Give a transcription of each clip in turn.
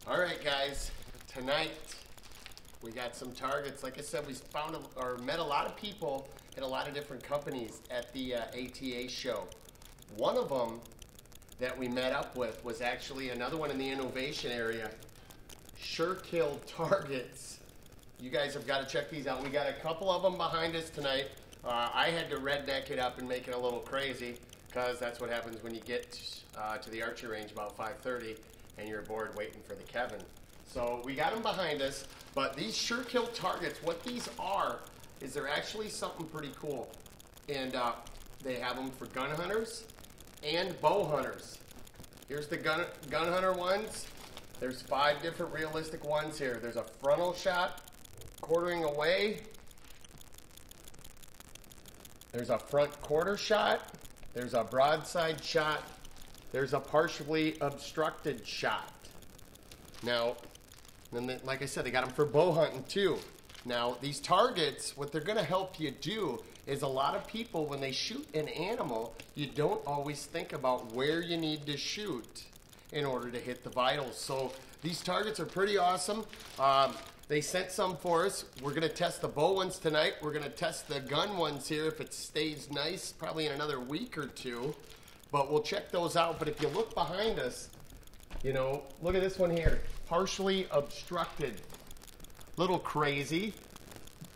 All right, guys, tonight we got some targets. Like I said, we found or met a lot of people in a lot of different companies at the ATA show. One of them that we met up with was actually another one in the innovation area, SHUR KILL Targets. You guys have got to check these out. We got a couple of them behind us tonight. I had to redneck it up and make it a little crazy because that's what happens when you get to the archery range about 5:30 and you're bored waiting for the Kevin. So we got them behind us, but these SHUR KILL Targets, what these are is they're actually something pretty cool. And they have them for gun hunters and bow hunters. Here's the gun hunter ones. There's 5 different realistic ones here. There's a frontal shot, quartering away. There's a front quarter shot. There's a broadside shot. There's a partially obstructed shot. Now, like I said, they got them for bow hunting too. Now, these targets, what they're going to help you do is a lot of people, when they shoot an animal, you don't always think about where you need to shoot in order to hit the vitals. So these targets are pretty awesome. They sent some for us. We're going to test the bow ones tonight. We're going to test the gun ones here if it stays nice, probably in another week or two. But we'll check those out. But if you look behind us, you know, look at this one here. Partially obstructed. Little crazy,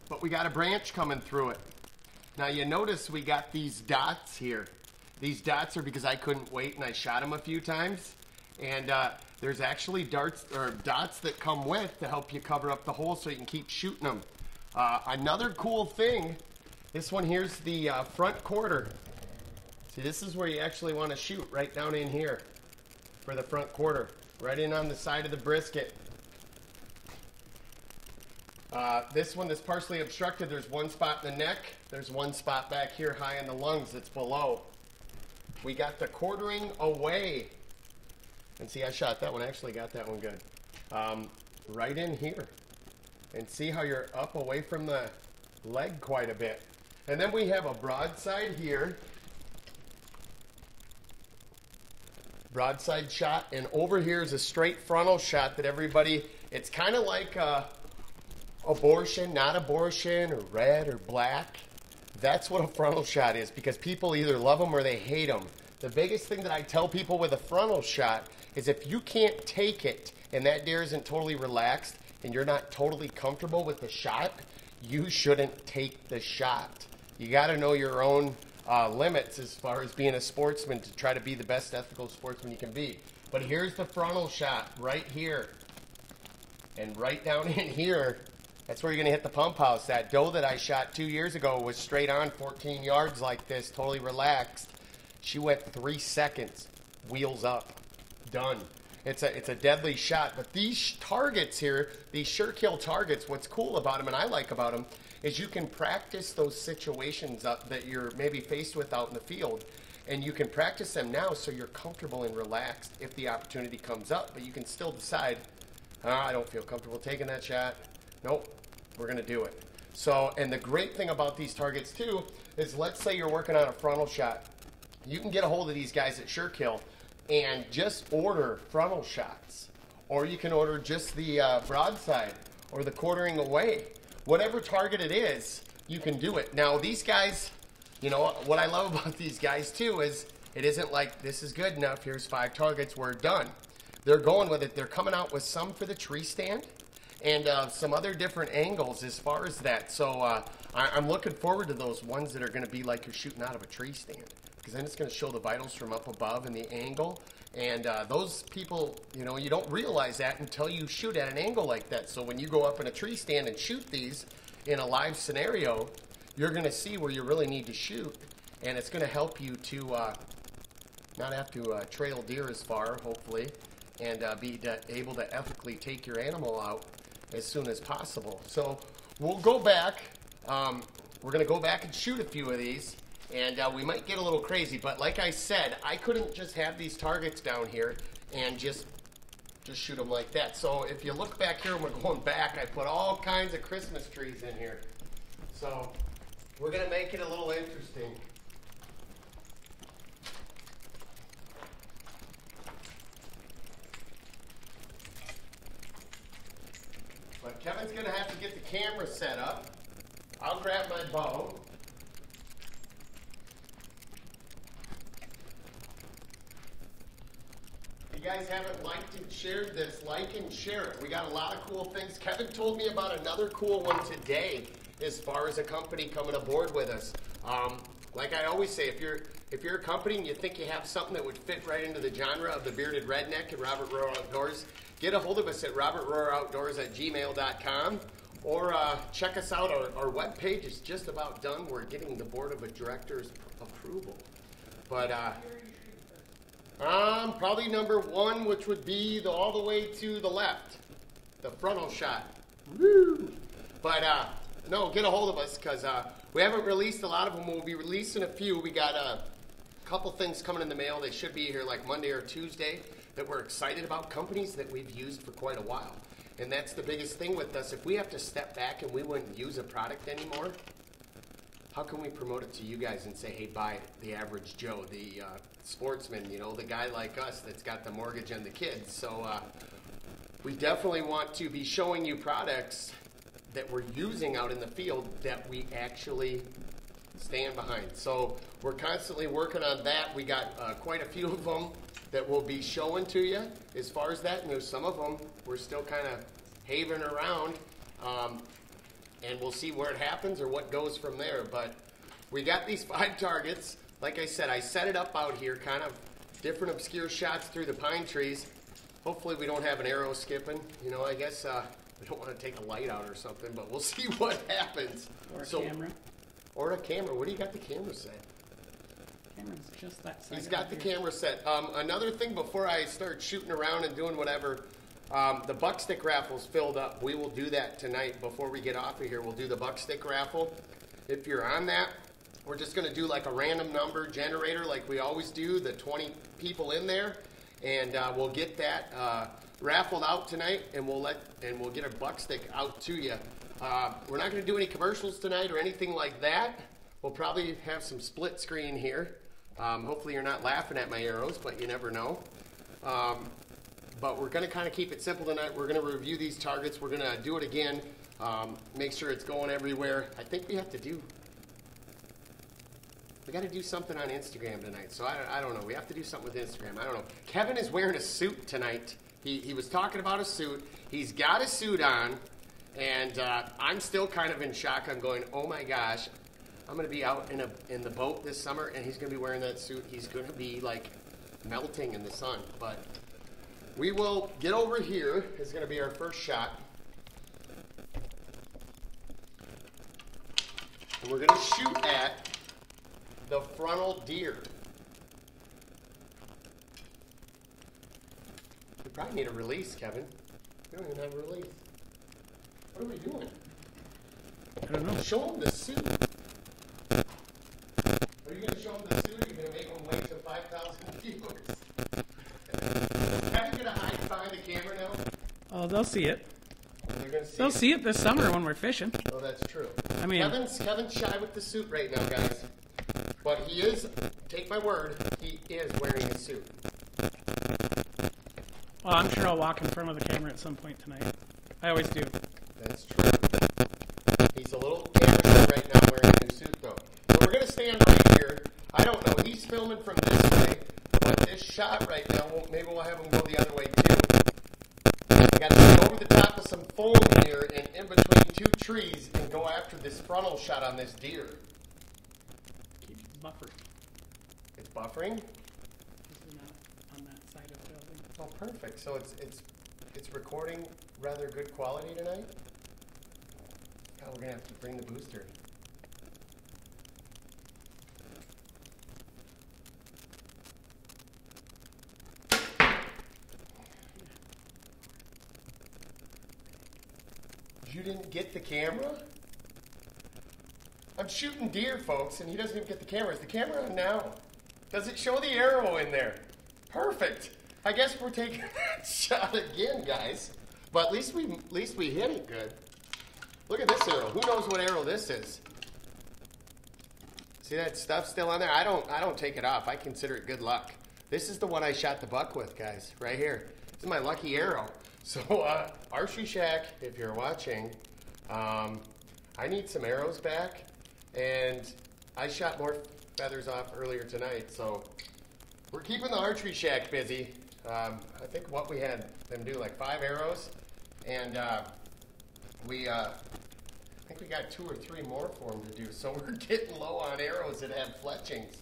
but we got a branch coming through it. Now you notice we got these dots here. These dots are because I couldn't wait and I shot them a few times. And there's actually dots that come with to help you cover up the hole so you can keep shooting them. Another cool thing, this one here's the front quarter. See, this is where you actually want to shoot, right down in here for the front quarter, right in on the side of the brisket. This one that's partially obstructed, there's one spot in the neck, there's one spot back here high in the lungs that's below. We got the quartering away. And see, I shot that one, actually got that one good. Right in here. And see how you're up away from the leg quite a bit. And then we have a broadside here. Broadside shot, and over here is a straight frontal shot that everybody, it's kind of like abortion, not abortion, or red or black. That's what a frontal shot is, because people either love them or they hate them. The biggest thing that I tell people with a frontal shot is if you can't take it and that deer isn't totally relaxed and you're not totally comfortable with the shot, you shouldn't take the shot. You got to know your own limits as far as being a sportsman to try to be the best ethical sportsman you can be. But here's the frontal shot right here. And right down in here, that's where you're going to hit the pump house. That doe that I shot 2 years ago was straight on 14 yards like this, totally relaxed. She went 3 seconds, wheels up, done. It's a deadly shot. But these targets here, these SHUR KILL Targets, what's cool about them and I like about them is you can practice those situations that you're maybe faced with out in the field. And you can practice them now so you're comfortable and relaxed if the opportunity comes up. But you can still decide, I don't feel comfortable taking that shot. Nope, we're going to do it. So, and the great thing about these targets too is, let's say you're working on a frontal shot. You can get a hold of these guys at SHUR KILL and just order frontal shots. Or you can order just the broadside or the quartering away. Whatever target it is, you can do it. Now these guys, you know, what I love about these guys too is it isn't like this is good enough, here's 5 targets, we're done. They're going with it. They're coming out with some for the tree stand and some other different angles as far as that. So I'm looking forward to those ones that are going to be like you're shooting out of a tree stand, because then it's going to show the vitals from up above and the angle. And those people, you know, you don't realize that until you shoot at an angle like that. So when you go up in a tree stand and shoot these in a live scenario, you're going to see where you really need to shoot. And it's going to help you to not have to trail deer as far, hopefully, and be able to ethically take your animal out as soon as possible. So we'll go back. We're going to go back and shoot a few of these. And we might get a little crazy, but like I said, I couldn't just have these targets down here and just shoot them like that. So if you look back here, and we're going back, I put all kinds of Christmas trees in here. So we're going to make it a little interesting. Kevin's going to have to get the camera set up. I'll grab my bow. If you guys haven't liked and shared this, like and share it. We got a lot of cool things. Kevin told me about another cool one today as far as a company coming aboard with us. Like I always say, if you're a company and you think you have something that would fit right into the genre of the Bearded Redneck and Robert Rohr Outdoors, get a hold of us at robertrohroutdoors@gmail.com or check us out. Our webpage is just about done. We're getting the board of directors approval. But probably number 1, which would be all the way to the left, the frontal shot. Woo! But no, get a hold of us because we haven't released a lot of them. We'll be releasing a few. We got a couple things coming in the mail. They should be here like Monday or Tuesday that we're excited about, companies that we've used for quite a while. And that's the biggest thing with us. If we have to step back and we wouldn't use a product anymore, how can we promote it to you guys and say, hey, buy it? The average Joe, the sportsman, you know, the guy like us that's got the mortgage and the kids. So we definitely want to be showing you products that we're using out in the field that we actually stand behind. So we're constantly working on that. We got quite a few of them that we'll be showing to you as far as that. And there's some of them we're still kind of having around, and we'll see where it happens or what goes from there. But we got these 5 targets. Like I said, I set it up out here, kind of different obscure shots through the pine trees. Hopefully we don't have an arrow skipping. You know, I guess we don't want to take a light out or something, but we'll see what happens. Or a camera. Or a camera. Where do you got the camera set? Camera's just that side. He's got the camera set. Another thing before I start shooting around and doing whatever, the buck stick raffle's filled up. We will do that tonight before we get off of here. We'll do the buck stick raffle. If you're on that, we're just going to do like a random number generator like we always do, the 20 people in there, and we'll get that raffled out tonight, and we'll get a buck stick out to you. We're not going to do any commercials tonight or anything like that. We'll probably have some split screen here. Hopefully you're not laughing at my arrows, but you never know. But we're going to kind of keep it simple tonight. We're going to review these targets. We're going to do it again. Make sure it's going everywhere. I think we got to do something on Instagram tonight. So I don't know. We have to do something with Instagram. I don't know. Kevin is wearing a suit tonight. He was talking about a suit. He's got a suit on. And I'm still kind of in shock. I'm going, oh my gosh, I'm going to be out in the boat this summer, and he's going to be wearing that suit. He's going to be like melting in the sun. But we will get over here. It's going to be our first shot. And we're going to shoot at the frontal deer. We probably need a release, Kevin. We don't even have a release. What are we doing? I don't know. Show them the suit. Are you going to show them the suit, or are you going to make them wait till 5,000 viewers? Are you going to hide behind the camera now? Oh, they'll see it. They'll see it this summer when we're fishing. Oh, that's true. I mean, Kevin's shy with the suit right now, guys. But he is, take my word, he is wearing a suit. Well, I'm sure I'll walk in front of the camera at some point tonight. I always do. That's true. He's a little camera right now wearing a new suit, though. So we're going to stand right here. I don't know. He's filming from this way, but this shot right now, maybe we'll have him go the other way, too. We got to go over the top of some foam here and in between 2 trees and go after this frontal shot on this deer. Keep buffering. It's buffering? This is not on that side of the building. Oh, perfect. So it's recording rather good quality tonight. God, we're gonna have to bring the booster. You didn't get the camera? I'm shooting deer, folks, and he doesn't even get the camera. Is the camera on now? Does it show the arrow in there? Perfect. I guess we're taking that shot again, guys. But at least we hit it good. Look at this arrow. Who knows what arrow this is? See that stuff still on there? I don't take it off. I consider it good luck. This is the one I shot the buck with, guys, right here. This is my lucky arrow. So, Archery Shack, if you're watching, I need some arrows back, and I shot more feathers off earlier tonight, so we're keeping the Archery Shack busy. I think what we had them do, like 5 arrows, and I think we got 2 or 3 more for them to do, so we're getting low on arrows that have fletchings.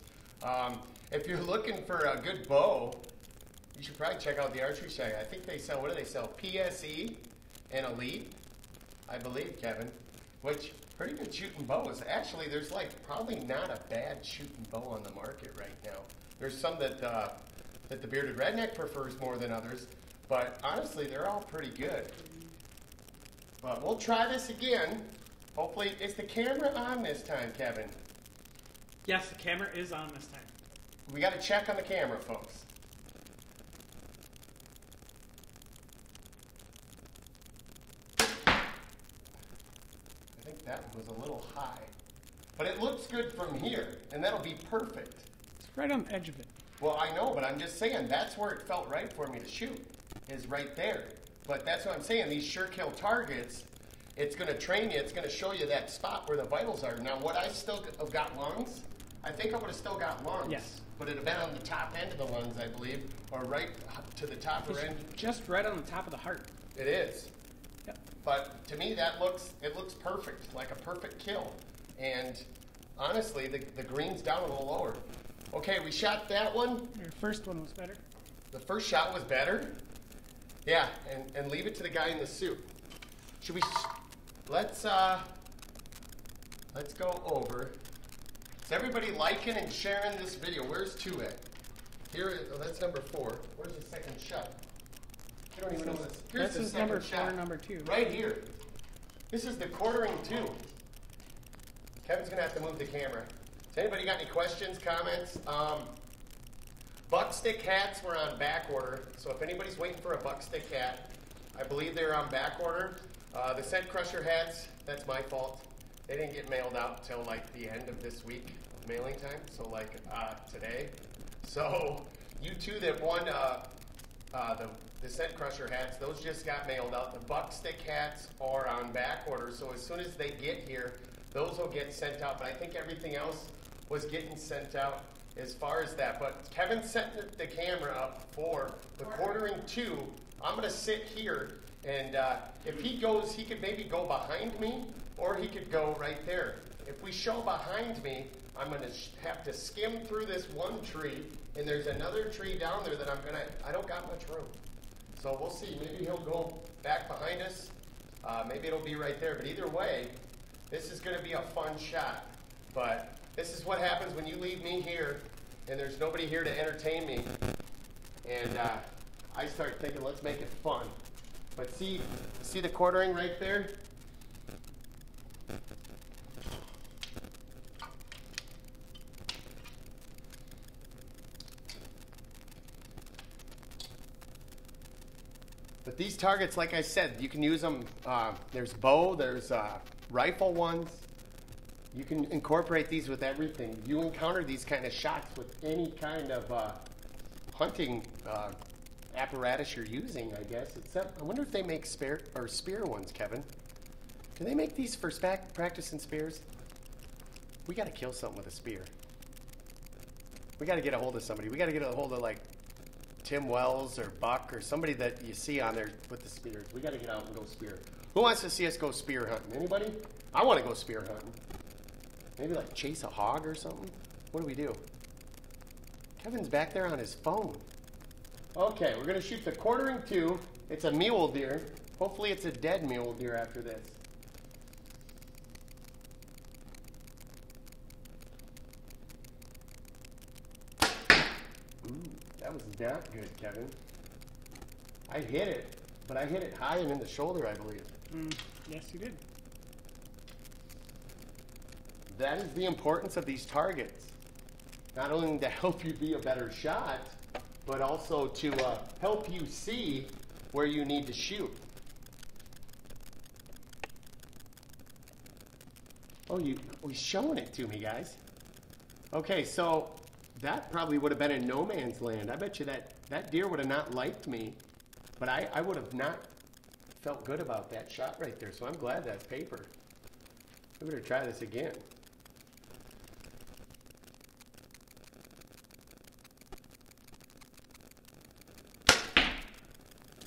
If you're looking for a good bow, you should probably check out the Archery Shack. I think they sell, what do they sell? PSE and Elite, I believe, Kevin, which pretty good shooting bows. Actually, there's like probably not a bad shooting bow on the market right now. There's some that the Bearded Redneck prefers more than others, but honestly, they're all pretty good. But we'll try this again. Hopefully, is the camera on this time, Kevin? Yes, the camera is on this time. We got to check on the camera, folks. I think that was a little high. But it looks good from here, and that'll be perfect. It's right on the edge of it. Well, I know, but I'm just saying that's where it felt right for me to shoot, is right there. But that's what I'm saying. These SHUR Kill Targets, it's going to train you. It's going to show you that spot where the vitals are. Now, would I still have got lungs? I think I would have still got lungs. Yes. But it would have been on the top end of the lungs, I believe, or right to the top end. Just right on the top of the heart. It is. Yep. But to me, it looks perfect, like a perfect kill. And honestly, the green's down a little lower. Okay, we shot that one. Your first one was better. The first shot was better. Yeah, and leave it to the guy in the suit. Should we? Let's go over. Is everybody liking and sharing this video? Where's 2 at? Here, oh, that's number 4. Where's the second shot? I don't even know this. Here's This the is second number shot. 4, number 2. Right here. This is the quartering 2. Kevin's gonna have to move the camera. Has anybody got any questions, comments? Buckstick hats were on back order, so if anybody's waiting for a buckstick hat, I believe they're on back order. The scent crusher hats, that's my fault. They didn't get mailed out till like the end of this week of mailing time, so like today. So you 2 that won the scent crusher hats, those just got mailed out. The buckstick hats are on back order, so as soon as they get here, those will get sent out. But I think everything else was getting sent out as far as that. But Kevin's setting the camera up for the quartering 2. I'm going to sit here, and if he goes, he could maybe go behind me, or he could go right there. If we show behind me, I'm going to have to skim through this one tree, and there's another tree down there that I don't got much room. So we'll see. Maybe he'll go back behind us. Maybe it'll be right there. But either way, this is going to be a fun shot. But this is what happens when you leave me here, and there's nobody here to entertain me. And I start thinking, let's make it fun. But see the quartering right there? But these targets, like I said, you can use them. There's bow, there's rifle ones. You can incorporate these with everything. You encounter these kind of shots with any kind of hunting apparatus you're using, I guess. Except, I wonder if they make spear ones, Kevin. Do they make these for practicing spears? We got to kill something with a spear. We got to get a hold of somebody. We got to get a hold of like Tim Wells or Buck or somebody that you see on there with the spears. We got to get out and go spear. Who wants to see us go spear hunting? Anybody? I want to go spear hunting. Maybe like chase a hog or something? What do we do? Kevin's back there on his phone. Okay, we're going to shoot the quartering 2. It's a mule deer. Hopefully it's a dead mule deer after this. Ooh, that was not good, Kevin. I hit it, but I hit it high and in the shoulder, I believe. Yes, you did. That is the importance of these targets. Not only to help you be a better shot, but also to help you see where you need to shoot. Oh, he's showing it to me, guys. Okay, so that probably would have been in no man's land. I bet you that deer would have not liked me, but I would have not felt good about that shot right there, so I'm glad that's paper. I'm going to try this again.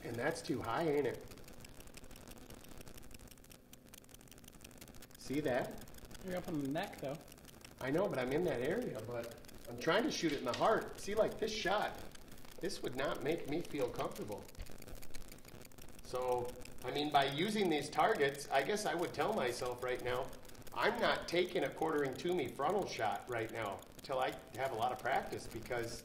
And that's too high, ain't it? See that? You're up on the neck, though. I know, but I'm in that area, but I'm trying to shoot it in the heart. See, like this shot, this would not make me feel comfortable. So, I mean, by using these targets, I guess I would tell myself right now, I'm not taking a quartering to me frontal shot right now until I have a lot of practice, because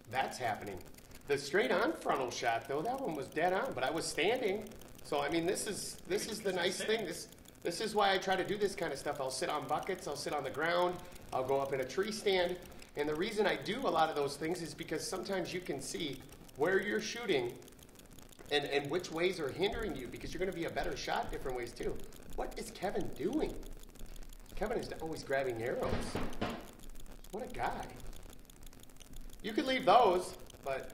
that's happening. The straight on frontal shot, though, that one was dead on, but I was standing. So, I mean, this is the nice thing. This is why I try to do this kind of stuff. I'll sit on buckets, I'll sit on the ground, I'll go up in a tree stand. And the reason I do a lot of those things is because sometimes you can see where you're shooting and which ways are hindering you, because you're going to be a better shot different ways too. What is Kevin doing? Kevin is always grabbing arrows. What a guy. You could leave those, but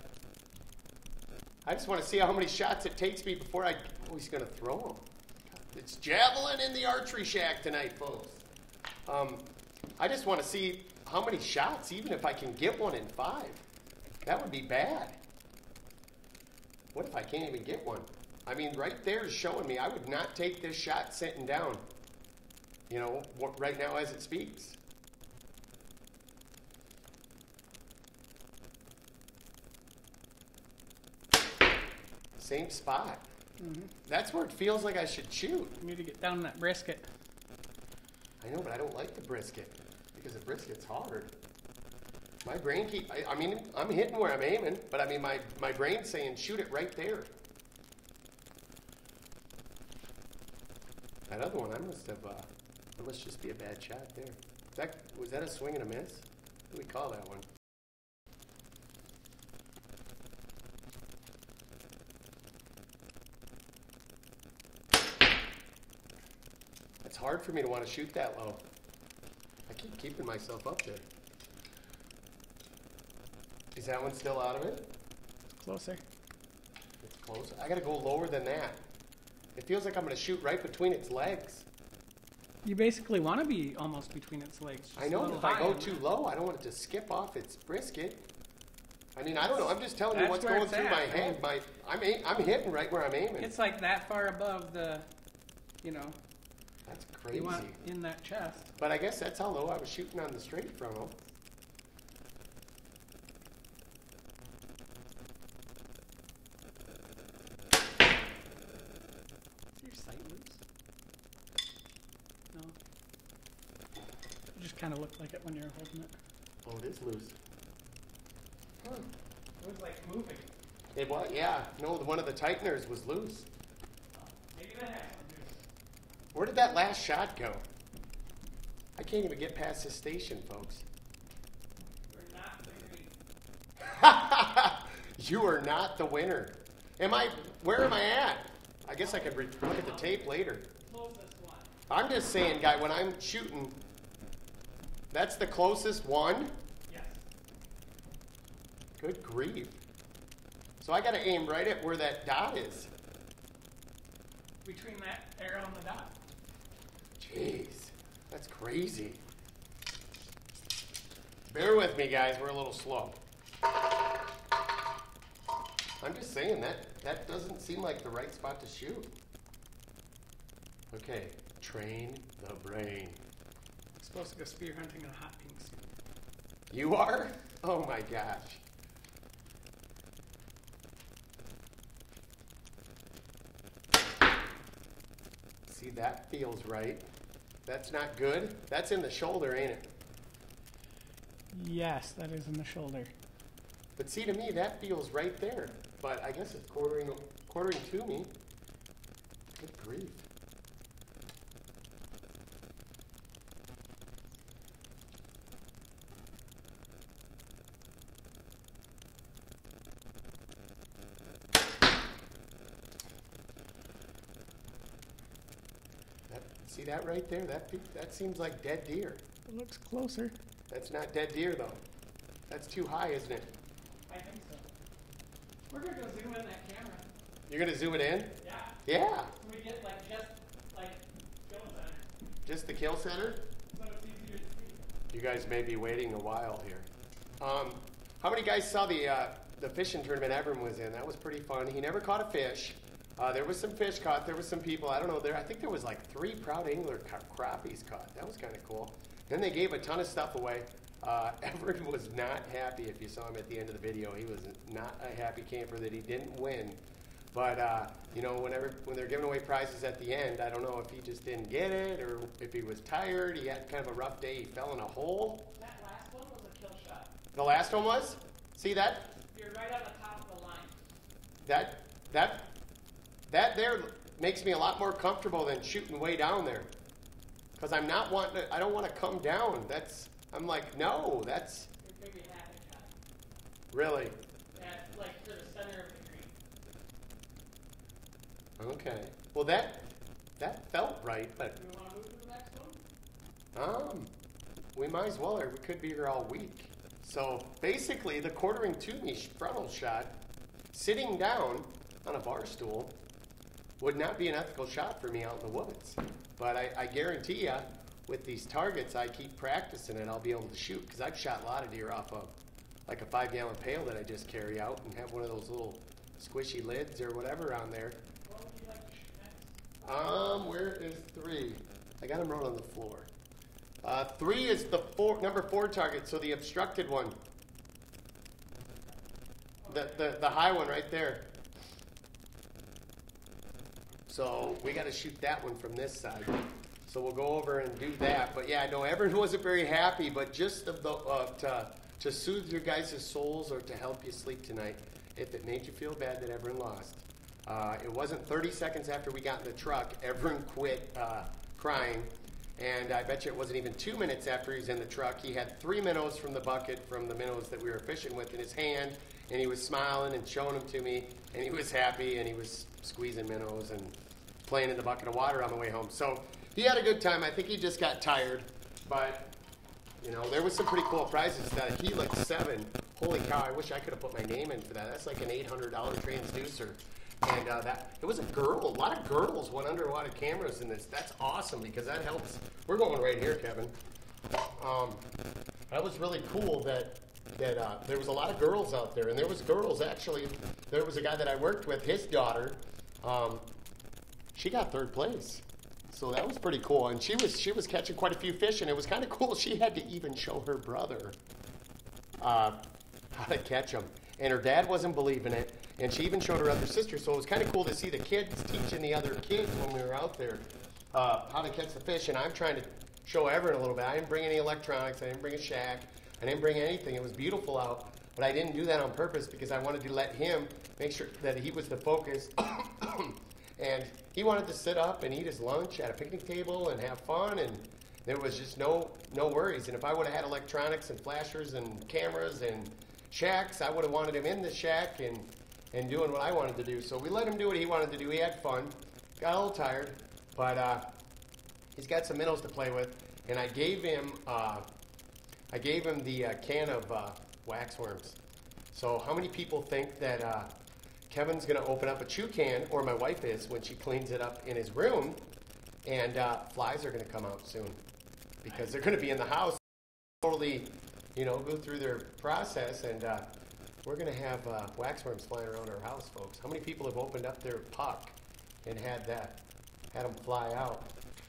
I just want to see how many shots it takes me before I... Oh, he's going to throw them. It's javelin in the archery shack tonight, folks. I just want to see how many shots, even if I can get one in 5. That would be bad. What if I can't even get one? I mean, right there is showing me I would not take this shot sitting down, you know, right now as it speaks. Same spot. Mm-hmm. That's where it feels like I should shoot. You need to get down that brisket. I know, but I don't like the brisket, because the brisket's hard. My brain I mean, I'm hitting where I'm aiming, but I mean, my brain's saying shoot it right there. That other one, I must have, it must just be a bad shot there. Was that a swing and a miss? What do we call that one? It's hard for me to want to shoot that low. I keep keeping myself up there. Is that one still out of it? It's closer. It's closer. I got to go lower than that. It feels like I'm going to shoot right between its legs. You basically want to be almost between its legs. I know, but if I go too low, I don't want it to skip off its brisket. I mean, I don't know. I'm just telling you what's going through my head. I'm hitting right where I'm aiming. It's like that far above the, you know. That's crazy. You want in that chest. But I guess that's how low I was shooting on the straight frontal. Is your sight loose? No. It just kind of looked like it when you were holding it. Oh, it is loose. Huh. It was like moving. It was, yeah. No, one of the tighteners was loose. Maybe that has to do. Where did that last shot go? I can't even get past this station, folks. We're not winning. You are not the winner. Where am I at? I guess I could look at the tape later. Closest one. I'm just saying, guy, when I'm shooting, that's the closest one? Yes. Good grief. So I got to aim right at where that dot is. Between that arrow and the dot. Jeez, that's crazy. Bear with me, guys. We're a little slow. I'm just saying that doesn't seem like the right spot to shoot. Okay, train the brain. I'm supposed to go spear hunting in a hot pink suit. You are? Oh my gosh. See, that feels right. That's not good. That's in the shoulder, ain't it? Yes, that is in the shoulder. But see, to me, that feels right there. But I guess it's quartering to me. Good grief. See that right there? That seems like dead deer. It looks closer. That's not dead deer, though. That's too high, isn't it? I think so. We're going to go zoom in that camera. You're gonna zoom it in? Yeah. Yeah. So we get like just like kill center. Just the kill center? So it's easier to see. You guys may be waiting a while here. How many guys saw the fishing tournament Everett was in? That was pretty fun. He never caught a fish. There was some fish caught. There was some people. I don't know. I think there was like 3 proud angler crappies caught. That was kind of cool. Then they gave a ton of stuff away. Everett was not happy. If you saw him at the end of the video, he was not a happy camper that he didn't win. But you know, when they're giving away prizes at the end, I don't know if he just didn't get it or if he was tired. He had kind of a rough day. He fell in a hole. That last one was a kill shot. The last one was? See that? You're right on the top of the line. That there makes me a lot more comfortable than shooting way down there. Because I'm not wanting to, I don't want to come down. I'm like, no, that's... You're maybe half a shot. Really? At, like, to the center of the green. Okay. Well, that felt right, but... Do we want to move to the next one? We might as well, or we could be here all week. So, basically, the quartering two-niche frontal shot, sitting down on a bar stool, would not be an ethical shot for me out in the woods. But I guarantee you, with these targets, I keep practicing it, I'll be able to shoot. Because I've shot a lot of deer off of like a 5-gallon pail that I just carry out and have one of those little squishy lids or whatever on there. What would you like to shoot next? Where is 3? I got them right on the floor. 3 is the number 4 target, so the obstructed one. The high one right there. So we got to shoot that one from this side. So we'll go over and do that. But yeah, I know everyone wasn't very happy, but just to soothe your guys' souls or to help you sleep tonight, if it made you feel bad that everyone lost. It wasn't 30 seconds after we got in the truck, everyone quit crying. And I bet you it wasn't even 2 minutes after he was in the truck. He had 3 minnows from the bucket from the minnows that we were fishing with in his hand. And he was smiling and showing them to me. And he was happy and he was squeezing minnows and playing in the bucket of water on the way home. So he had a good time. I think he just got tired. But, you know, there was some pretty cool prizes. That Helix 7. Holy cow, I wish I could have put my name in for that. That's like an $800 transducer. And it was a lot of girls went underwater cameras in this. That's awesome because that helps. We're going right here, Kevin. That was really cool that there was a lot of girls out there. And there was girls, actually. There was a guy that I worked with, his daughter. She got 3rd place. So that was pretty cool. And she was catching quite a few fish. And it was kind of cool. She had to even show her brother how to catch them. And her dad wasn't believing it. And she even showed her other sister. So it was kind of cool to see the kids teaching the other kids when we were out there how to catch the fish. And I'm trying to show Everett a little bit. I didn't bring any electronics. I didn't bring a shack. I didn't bring anything. It was beautiful out. But I didn't do that on purpose because I wanted to let him make sure that he was the focus. And he wanted to sit up and eat his lunch at a picnic table and have fun. And there was just no worries. And if I would have had electronics and flashers and cameras and shacks, I would have wanted him in the shack and doing what I wanted to do. So we let him do what he wanted to do. He had fun. Got a little tired. But he's got some minnows to play with. And I gave him the can of wax worms. So how many people think that Kevin's going to open up a chew can, or my wife is, when she cleans it up in his room, and flies are going to come out soon because they're going to be in the house, totally, go through their process, and we're going to have wax worms flying around our house, folks. How many people have opened up their puck and had them fly out?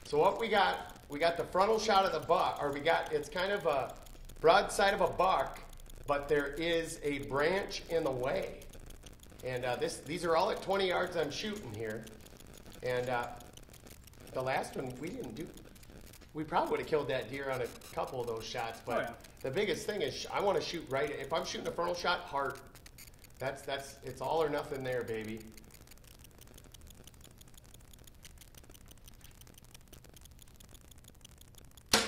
So what we got the frontal shot of the buck, or it's kind of a broadside of a buck, but there is a branch in the way. And these are all at 20 yards I'm shooting here. And the last one we didn't do. We probably would have killed that deer on a couple of those shots. But the biggest thing is I want to shoot right. If I'm shooting a frontal shot, heart. It's all or nothing there, baby. What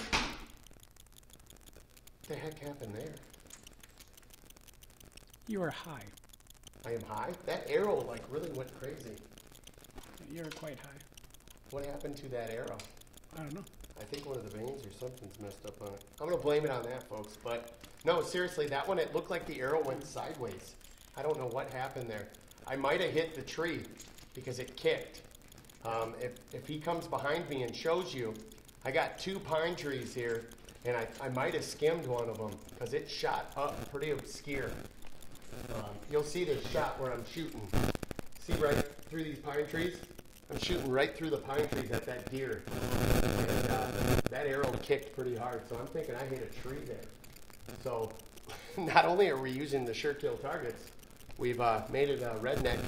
the heck happened there? You were high. I am high? That arrow really went crazy. You were quite high. What happened to that arrow? I don't know. I think one of the veins or something's messed up on it. I'm going to blame it on that, folks. But no, seriously, that one, it looked like the arrow went sideways. I don't know what happened there. I might have hit the tree because it kicked. If he comes behind me and shows you, I got 2 pine trees here, and I might have skimmed one of them because it shot up pretty obscure. You'll see this shot where I'm shooting. See right through these pine trees? I'm shooting right through the pine trees at that deer. And that arrow kicked pretty hard, so I'm thinking I hit a tree there. So not only are we using the SHUR Kill Targets, we've made it a redneck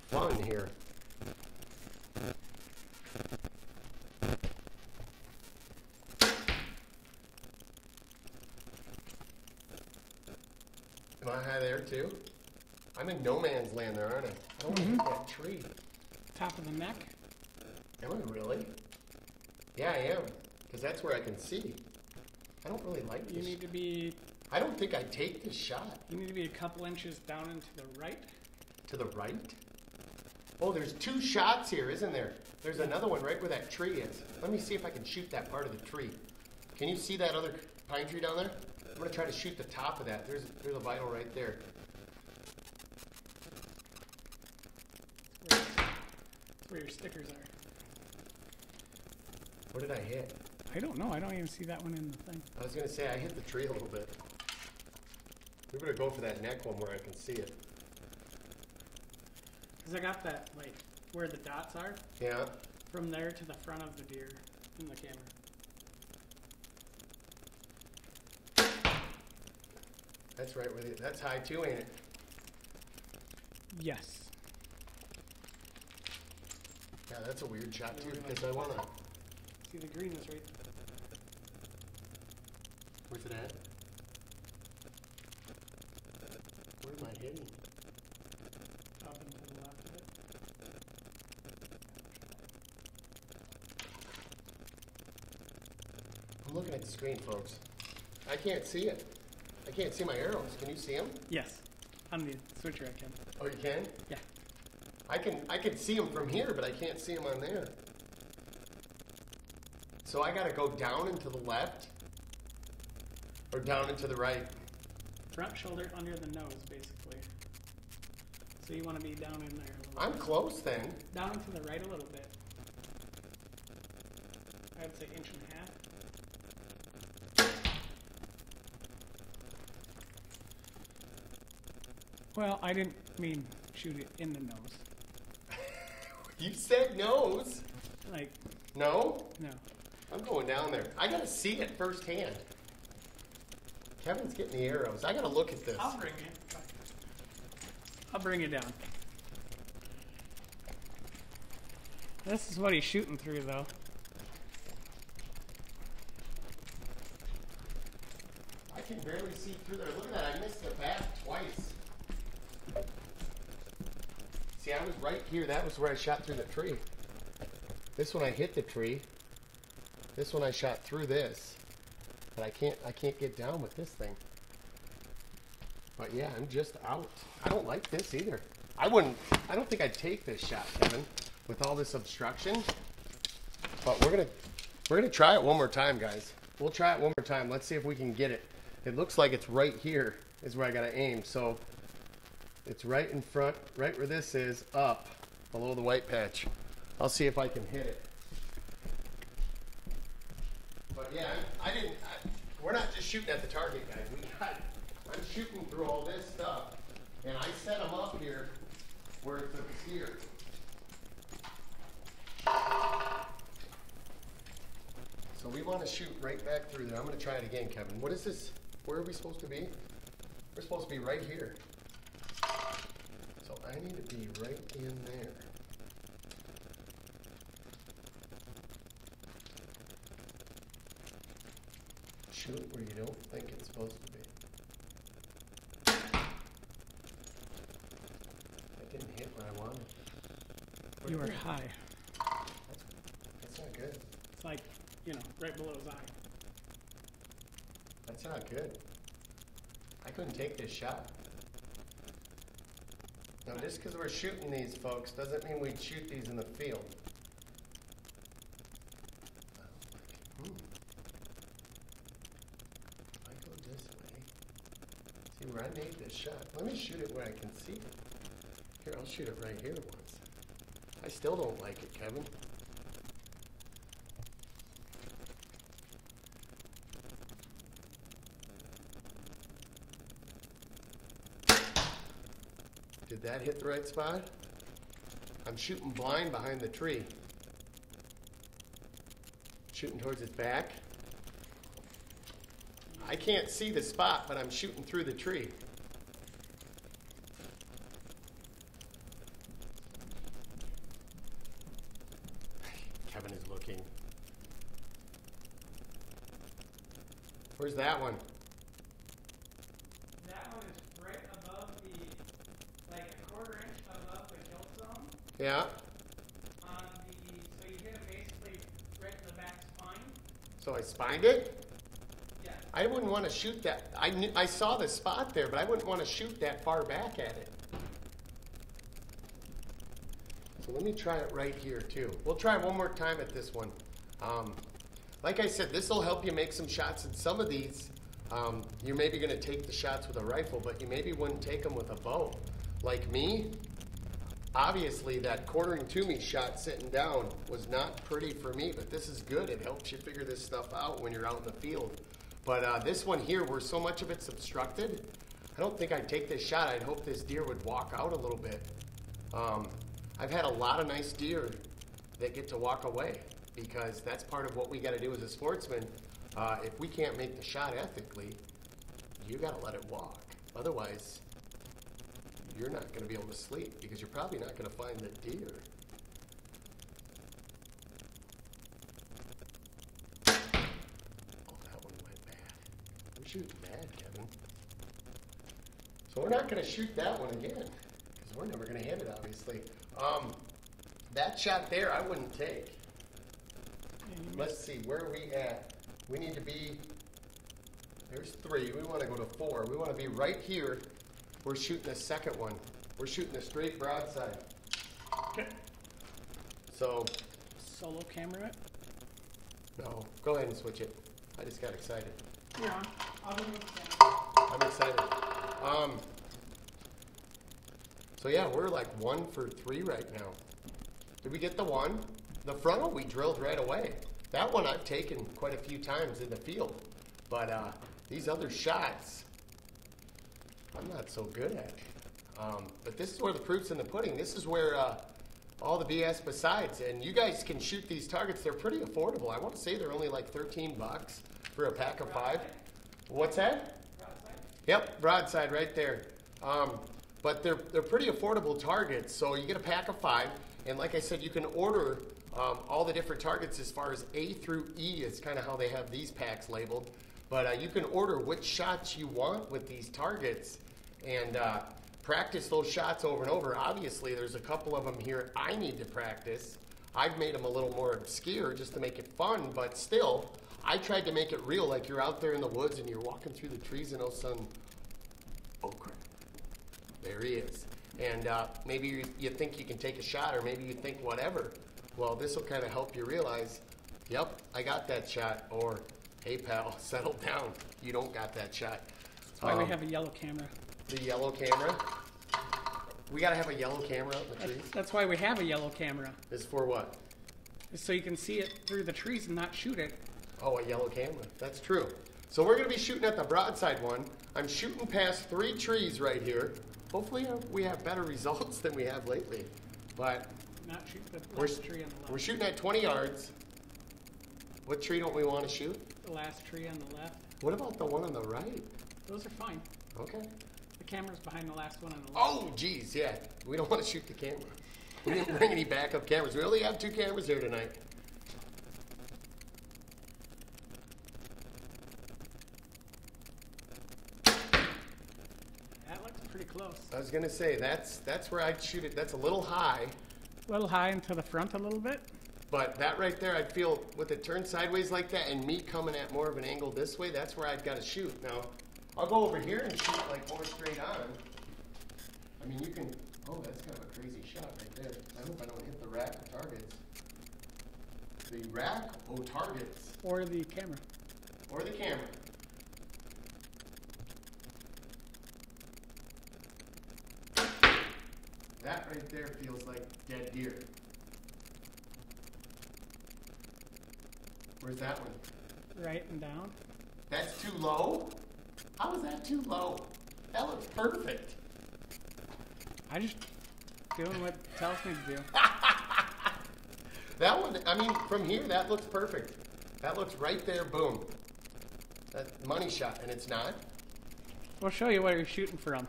fun here. Am I high there too? I'm in no man's land there, aren't I? I don't want to hit that tree. Top of the neck? Am I really? Yeah, I am. Because that's where I can see. I don't really like this. You need to be... I don't think I'd take this shot. You need to be a couple inches down and to the right. To the right? Oh, there's 2 shots here, isn't there? There's another one right where that tree is. Let me see if I can shoot that part of the tree. Can you see that other pine tree down there? I'm going to try to shoot the top of that. There's a vital right there. That's where your stickers are. What did I hit? I don't know. I don't even see that one in the thing. I was going to say I hit the tree a little bit. We better go for that neck one where I can see it. Because I got that, like, where the dots are. Yeah. From there to the front of the deer in the camera. That's right with it. That's high too, ain't it? Yes. Yeah, that's a weird shot too because I want to... See, the green is right. Where's it at? Where am I hitting? Up and to the left of it. I'm looking at the screen, folks. I can't see it. I can't see my arrows. Can you see them? Yes. On the switcher I can. Oh, you can? Yeah. I can see them from here, but I can't see them on there. So I got to go down and to the left or down and to the right. Front shoulder under the nose, basically. So you want to be down in there a little I'm bit. close then. Down and to the right a little bit. I'd say 1.5 inches. Well, I didn't mean shoot it in the nose. You said nose. Like, No? no. I'm going down there. I got to see it firsthand. Kevin's getting the arrows. I got to look at this. I'll bring it. I'll bring it down. This is what he's shooting through, though. I can barely see through there. Look at that. I missed the bat twice. See, I was right here. That was where I shot through the tree. This one I hit the tree. This one I shot through this. But I can't get down with this thing. But yeah, I'm just out. I don't like this either. I don't think I'd take this shot, Kevin, with all this obstruction. But we're gonna try it one more time, guys. We'll try it one more time. Let's see if we can get it. It looks like it's right here is where I gotta aim. So it's right in front, right where this is, up below the white patch. I'll see if I can hit it. But yeah, we're not just shooting at the target, guys. I'm shooting through all this stuff, and I set them up here where it's obscure. So we want to shoot right back through there. I'm going to try it again, Kevin. What is this? Where are we supposed to be? We're supposed to be right here. So I need to be right in there. Shoot where you don't think it's supposed to be. I didn't hit where I wanted. You were high. That's not good. It's like, right below his eye. That's not good. I couldn't take this shot. Now, just because we're shooting these, folks, doesn't mean we'd shoot these in the field. If I go this way, see where I made this shot. Let me shoot it where I can see it. Here, I'll shoot it right here once. I still don't like it, Kevin. Did that hit the right spot? I'm shooting blind behind the tree. Shooting towards its back. I can't see the spot, but I'm shooting through the tree. Kevin is looking. Where's that one? That one is right above the, like a quarter inch above the kill zone. Yeah. So you hit it basically right in the back spine. So I spined it? Yeah. I wouldn't want to shoot that. I saw the spot there, but I wouldn't want to shoot that far back at it. So let me try it right here too. We'll try one more time at this one. Like I said, this will help you make some shots. And some of these, you're maybe going to take the shots with a rifle, but you maybe wouldn't take them with a bow. Like me, obviously that quartering to me shot sitting down was not pretty for me, but this is good. It helps you figure this stuff out when you're out in the field. But this one here, where so much of it's obstructed, I don't think I'd take this shot. I'd hope this deer would walk out a little bit. I've had a lot of nice deer that get to walk away, because that's part of what we got to do as a sportsman. If we can't make the shot ethically, you got to let it walk. Otherwise, you're not going to be able to sleep, because you're probably not going to find the deer. Oh, that one went bad. We're shooting bad, Kevin. So we're not going to shoot that one again, because we're never going to hit it, obviously. That shot there, I wouldn't take. Let's see, where are we at? We need to be, there's 3. We want to go to 4. We want to be right here. We're shooting the second one. We're shooting a straight broadside. Okay. So. Solo camera it? No, go ahead and switch it. I just got excited. You're on. I'll do the I'm excited. So yeah, we're like 1 for 3 right now. Did we get the one? The frontal we drilled right away. That one I've taken quite a few times in the field. But these other shots, I'm not so good at. But this is where the proof's in the pudding. This is where all the BS besides. And you guys can shoot these targets. They're pretty affordable. I want to say they're only like 13 bucks for a pack of 5. What's that? broadside. Yep, broadside right there. But they're pretty affordable targets. So you get a pack of 5. And like I said, you can order all the different targets as far as A through E is kind of how they have these packs labeled. But you can order which shots you want with these targets and practice those shots over and over. Obviously, there's a couple of them here I need to practice. I've made them a little more obscure just to make it fun, but still, I tried to make it real, like you're out there in the woods and you're walking through the trees and all of a sudden, oh crap, there he is. And maybe you think you can take a shot, or maybe you think whatever. Well, this will kind of help you realize, yep, I got that shot, or hey pal, settle down, you don't got that shot. That's why we have a yellow camera. The yellow camera? We gotta have a yellow camera out in the trees? That's why we have a yellow camera. Is for what? So you can see it through the trees and not shoot it. Oh, a yellow camera, that's true. So we're gonna be shooting at the broadside one. I'm shooting past 3 trees right here. Hopefully we have better results than we have lately. But Not shoot the last tree on the left. we're shooting at 20 yards. What tree don't we want to shoot? The last tree on the left. What about the one on the right? Those are fine. Okay. The camera's behind the last one on the left. Oh, geez, yeah. We don't want to shoot the camera. We didn't bring any backup cameras. We only have 2 cameras here tonight. That looks pretty close. I was gonna say that's where I'd shoot it. That's a little high, A little high into the front a little bit. but that right there, I'd feel with it turned sideways like that and me coming at more of an angle this way, that's where I'd got to shoot. Now, I'll go over here and shoot like more straight on. I mean, you can. Oh, that's kind of a crazy shot right there. I hope I don't hit the rack of targets. The rack of targets. Or the camera. Or the camera. That right there feels like dead deer. Where's that one? Right and down. That's too low? How is that too low? That looks perfect. I just doing what it tells me to do. That one, I mean, from here, that looks perfect. That looks right there, boom. That money shot, and it's not. We'll show you where you're shooting from.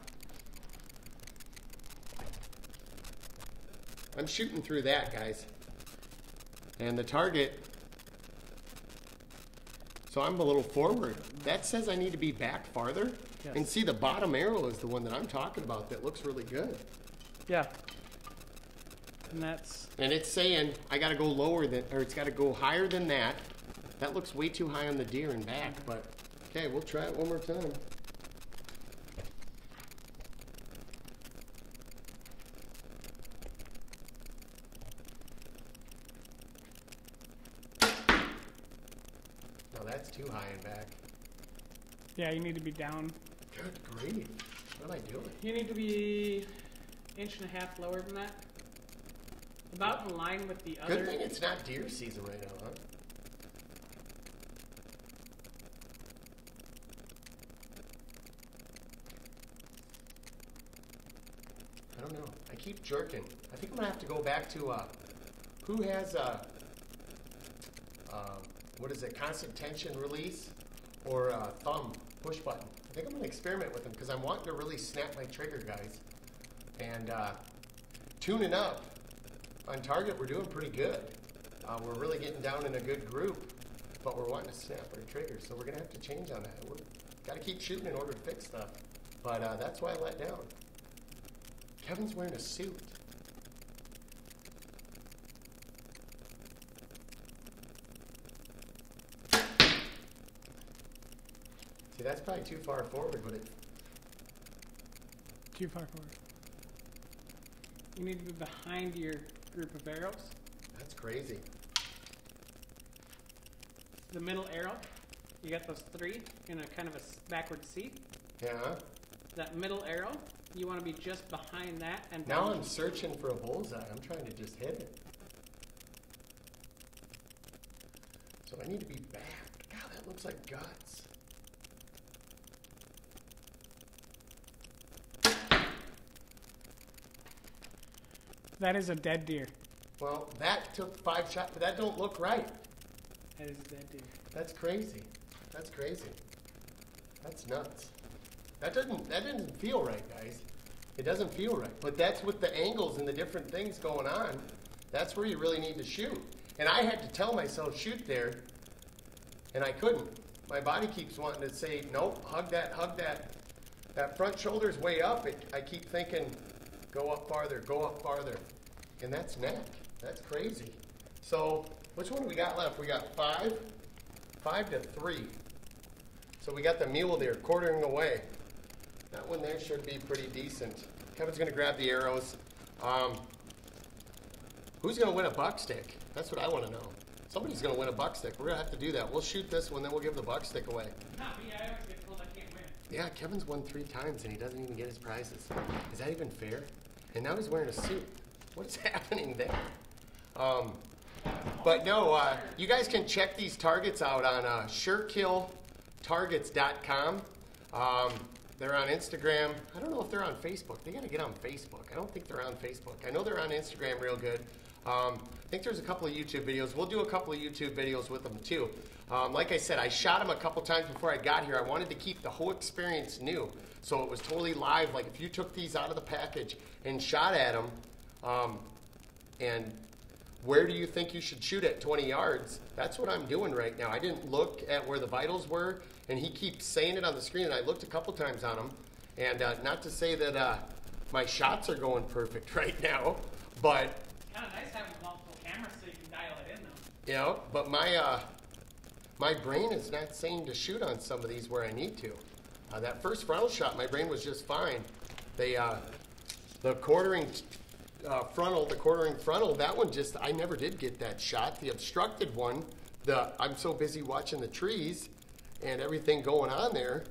I'm shooting through that, guys. And the target, so I'm a little forward. That says I need to be back farther. Yes. And see, the bottom arrow is the one that I'm talking about that looks really good. Yeah. And that's... And it's saying I got to go lower than, or it's got to go higher than that. That looks way too high on the deer and back, but okay, we'll try it one more time. No, that's too high and back. Yeah, you need to be down. Good grief. What am I doing? You need to be 1.5 inches lower than that. About in line with the other... Good thing it's not deer season right now, huh? I don't know. I keep jerking. I think I'm going to have to go back to, who has what is it, constant tension release or thumb push button. I think I'm going to experiment with them because I'm wanting to really snap my trigger, guys. And tuning up on target, we're doing pretty good. We're really getting down in a good group, but we're wanting to snap our trigger, so we're going to have to change on that. We've got to keep shooting in order to fix stuff, but that's why I let down. Kevin's wearing a suit. See, that's probably too far forward, but it... Too far forward. You need to be behind your group of arrows. That's crazy. The middle arrow, you got those three in a kind of a backward C. Yeah. That middle arrow, you want to be just behind that. And Now I'm searching for a bullseye. I'm trying to just hit it. So I need to be back. God, that looks like guts. That is a dead deer. Well, that took 5 shots, but that don't look right. That is a dead deer. That's crazy. That's crazy. That's nuts. That doesn't feel right, guys. It doesn't feel right. But that's with the angles and the different things going on. That's where you really need to shoot. And I had to tell myself, shoot there, and I couldn't. My body keeps wanting to say, nope, hug that, hug that. That front shoulder's way up. I keep thinking, go up farther, go up farther. And that's neck. That's crazy. So, which one do we got left? We got 5 to 3. So we got the mule there, quartering away. That one there should be pretty decent. Kevin's going to grab the arrows. Who's going to win a buck stick? That's what I want to know. Somebody's going to win a buck stick. We're going to have to do that. We'll shoot this one, then we'll give the buck stick away. Not me. I always get told I can't win. Yeah, Kevin's won 3 times and he doesn't even get his prizes. Is that even fair? And now he's wearing a suit. What's happening there? But no, you guys can check these targets out on SHURKILL Targets.com. They're on Instagram. I don't know if they're on Facebook. They got to get on Facebook. I don't think they're on Facebook. I know they're on Instagram real good. I think there's a couple of YouTube videos. We'll do a couple of YouTube videos with them too. Like I said, I shot them a couple times before I got here. I wanted to keep the whole experience new. So it was totally live. Like if you took these out of the package and shot at them, and where do you think you should shoot at 20 yards? That's what I'm doing right now. I didn't look at where the vitals were, and he keeps saying it on the screen, and I looked a couple times on them. And not to say that my shots are going perfect right now, but... It's kind of nice having multiple cameras so you can dial it in, though. You know, but my brain is not saying to shoot on some of these where I need to. That first frontal shot, my brain was just fine. The quartering frontal, that one just, I never did get that shot. The obstructed one, I'm so busy watching the trees and everything going on there,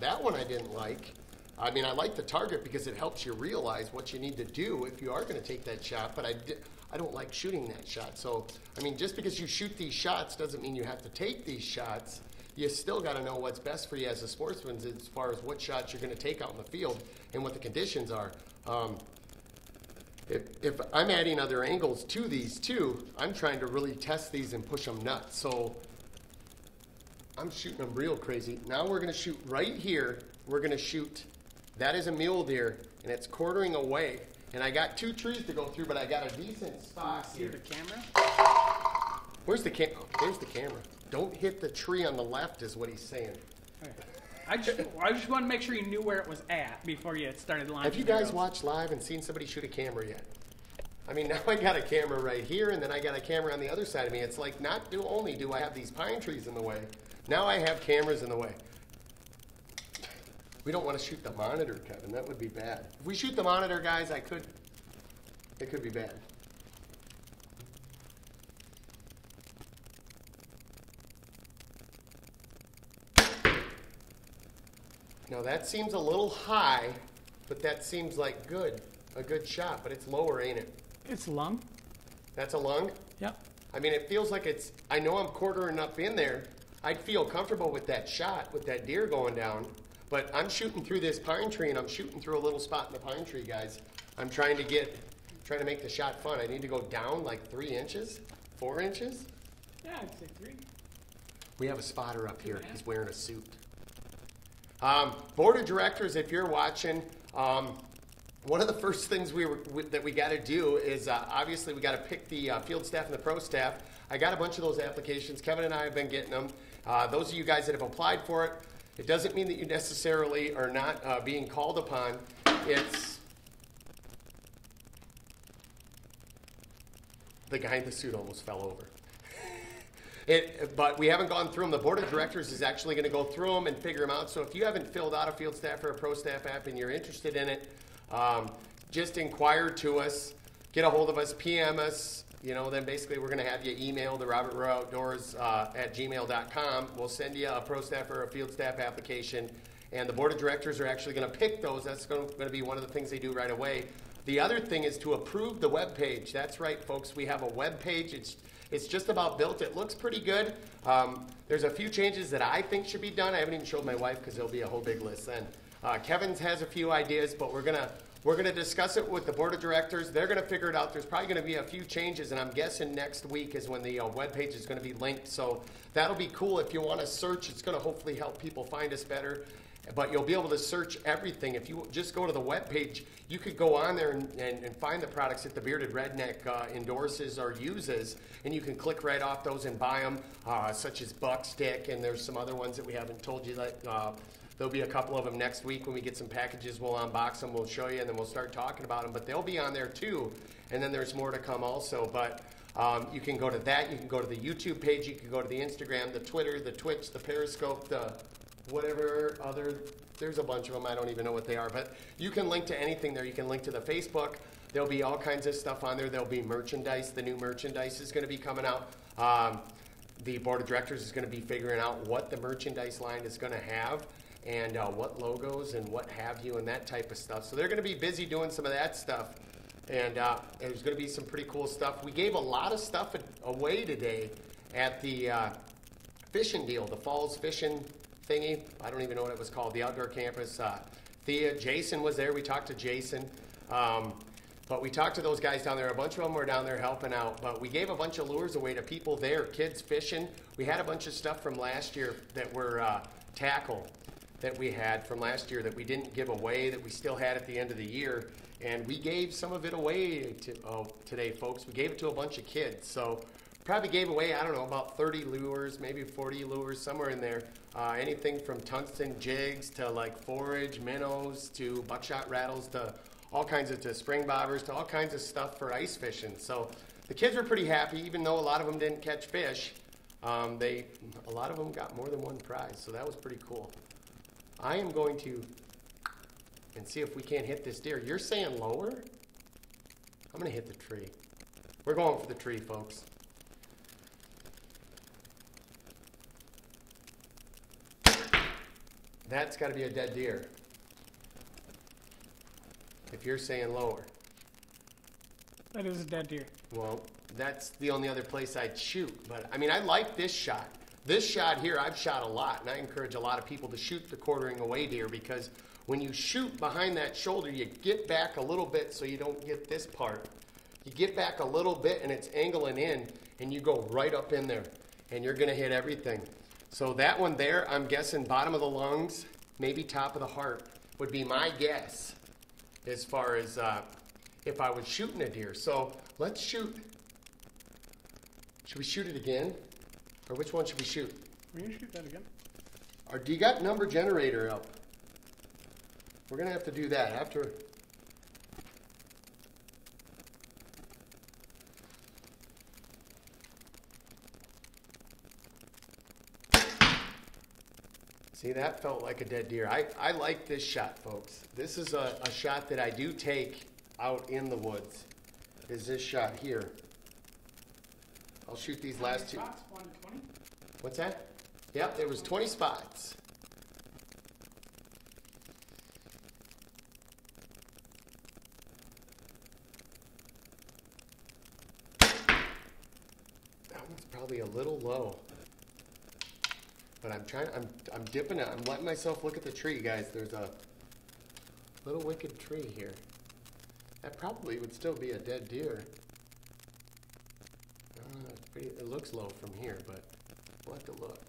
that one I didn't like. I mean, I like the target because it helps you realize what you need to do if you are going to take that shot, but I don't like shooting that shot. So, I mean, just because you shoot these shots doesn't mean you have to take these shots. You still got to know what's best for you as a sportsman as far as what shots you're going to take out in the field and what the conditions are. If I'm adding other angles to these too, I'm trying to really test these and push them nuts. So I'm shooting them real crazy. Now we're going to shoot right here. We're going to shoot, that is a mule deer, and it's quartering away. And I got 2 trees to go through, but I got a decent spot here. See the camera? Where's the camera? There's the camera. Don't hit the tree on the left is what he's saying. Okay. I just want to make sure you knew where it was at before you started launching. Have you guys watched live and seen somebody shoot a camera yet? I mean, now I got a camera right here, and then I got a camera on the other side of me. It's like not only do I have these pine trees in the way, now I have cameras in the way. We don't want to shoot the monitor, Kevin. That would be bad. If we shoot the monitor, guys, it could be bad. Now that seems a little high, but that seems like a good shot, but it's lower, ain't it? It's lung. That's a lung? Yep. I mean, it feels like it's, I know I'm quartering up in there. I'd feel comfortable with that shot, with that deer going down, but I'm shooting through this pine tree, and I'm shooting through a little spot in the pine tree, guys. I'm trying to make the shot fun. I need to go down like 3 inches, 4 inches. Yeah, I'd say 3. We have a spotter up here. He's wearing a suit. Board of directors, if you're watching, one of the first things that we got to do is obviously we got to pick the field staff and the pro staff. I got a bunch of those applications. Kevin and I have been getting them. Those of you guys that have applied for it, it doesn't mean that you necessarily are not being called upon. It's the guy in the suit almost fell over. But we haven't gone through them. The board of directors is actually going to go through them and figure them out. So if you haven't filled out a field staff or a pro staff app and you're interested in it, just inquire to us, get a hold of us, PM us. You know, then basically we're going to have you email the robertrowoutdoors@gmail.com. We'll send you a pro staff or a field staff application, and the board of directors are actually going to pick those. That's going to be one of the things they do right away. The other thing is to approve the web page. That's right, folks. We have a web page. It's just about built. It looks pretty good. There's a few changes that I think should be done. I haven't even showed my wife because there'll be a whole big list then. Kevin's has a few ideas, but we're gonna discuss it with the board of directors. They're gonna figure it out. There's probably gonna be a few changes, and I'm guessing next week is when the web page is gonna be linked. So that'll be cool. If you want to search, it's gonna hopefully help people find us better. But you'll be able to search everything. If you just go to the web page, you could go on there and find the products that the Bearded Redneck endorses or uses, and you can click right off those and buy them, such as Buck Stick, and there's some other ones that we haven't told you that there'll be a couple of them next week when we get some packages. We'll unbox them, we'll show you, and then we'll start talking about them. But they'll be on there too, and then there's more to come also. But you can go to that. You can go to the YouTube page. You can go to the Instagram, the Twitter, the Twitch, the Periscope, the whatever other, there's a bunch of them. I don't even know what they are. But you can link to anything there. You can link to the Facebook. There'll be all kinds of stuff on there. There'll be merchandise. The new merchandise is going to be coming out. The board of directors is going to be figuring out what the merchandise line is going to have, and what logos and what have you and that type of stuff. So they're going to be busy doing some of that stuff. And there's going to be some pretty cool stuff. We gave a lot of stuff away today at the fishing deal, the Falls Fishing thingy. I don't even know what it was called, the outdoor campus. Jason was there. We talked to Jason. But we talked to those guys down there. A bunch of them were down there helping out. But we gave a bunch of lures away to people there, kids fishing. We had a bunch of stuff from last year that were tackle that we had from last year that we didn't give away, that we still had at the end of the year. And we gave some of it away today, folks. We gave it to a bunch of kids. So probably gave away, I don't know, about 30 lures, maybe 40 lures, somewhere in there. Anything from tungsten jigs to like forage, minnows, to buckshot rattles, to all kinds of, to spring bobbers, to all kinds of stuff for ice fishing. So the kids were pretty happy, even though a lot of them didn't catch fish. A lot of them got more than one prize, so that was pretty cool. I am going to and see if we can't hit this deer. You're saying lower? I'm going to hit the tree. We're going for the tree, folks. That's got to be a dead deer. if you're saying lower. That is a dead deer. Well, that's the only other place I'd shoot. But, I mean, I like this shot. This shot here, I've shot a lot, and I encourage a lot of people to shoot the quartering away deer because when you shoot behind that shoulder, you get back a little bit so you don't get this part. You get back a little bit, and it's angling in, and you go right up in there, and you're going to hit everything. So that one there, I'm guessing bottom of the lungs, maybe top of the heart would be my guess as far as if I was shooting a deer. So let's shoot. Should we shoot it again? Or which one should we shoot? We're going to shoot that again. Or do you got number generator up? We're going to have to do that after. See, that felt like a dead deer. I like this shot, folks. This is a shot that I do take out in the woods, is this shot here. I'll shoot these last two. Spots, 1 to 20? What's that? Yep, there was 20 spots. That one's probably a little low. But I'm trying, I'm dipping it. I'm letting myself look at the tree, guys. There's a little wicked tree here. That probably would still be a dead deer. It's pretty, it looks low from here, but we'll have to look.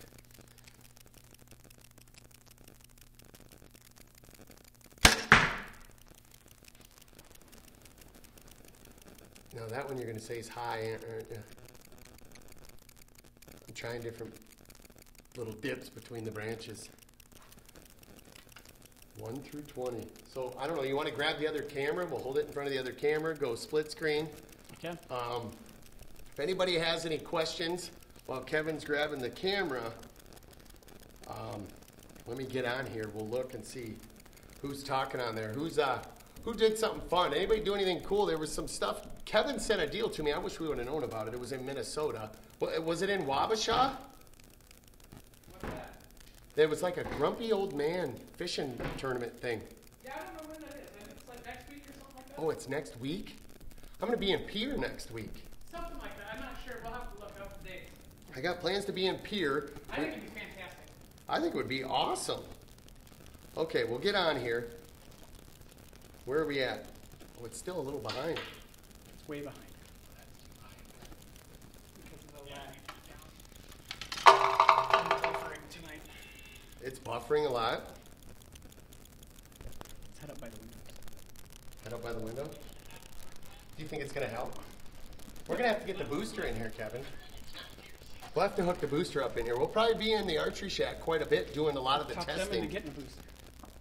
Now that one you're going to say is high. I'm trying different little dips between the branches. 1 through 20. So I don't know, you want to grab the other camera? We'll hold it in front of the other camera, go split screen. Okay. If anybody has any questions while Kevin's grabbing the camera, let me get on here. We'll look and see who's talking on there. Who did something fun? Anybody do anything cool? There was some stuff. Kevin sent a deal to me. I wish we would have known about it. It was in Minnesota. Was it in Wabasha? What's that? There was like a grumpy old man fishing tournament thing. Yeah, I don't know when that is. It's like next week or something like that? Oh, it's next week? I'm going to be in Pierre next week. Something like that. I'm not sure. We'll have to look up the dates. I got plans to be in Pierre. I think it'd be fantastic. I think it would be awesome. Okay, we'll get on here. Where are we at? Oh, it's still a little behind. It's way behind. Because of the lag. I'm buffering tonight. It's buffering a lot. Let's head up by the windows. Head up by the window. Do you think it's going to help? We're going to have to get the booster in here, Kevin. We'll have to hook the booster up in here. We'll probably be in the archery shack quite a bit doing a lot of the Talk them testing. into getting a booster.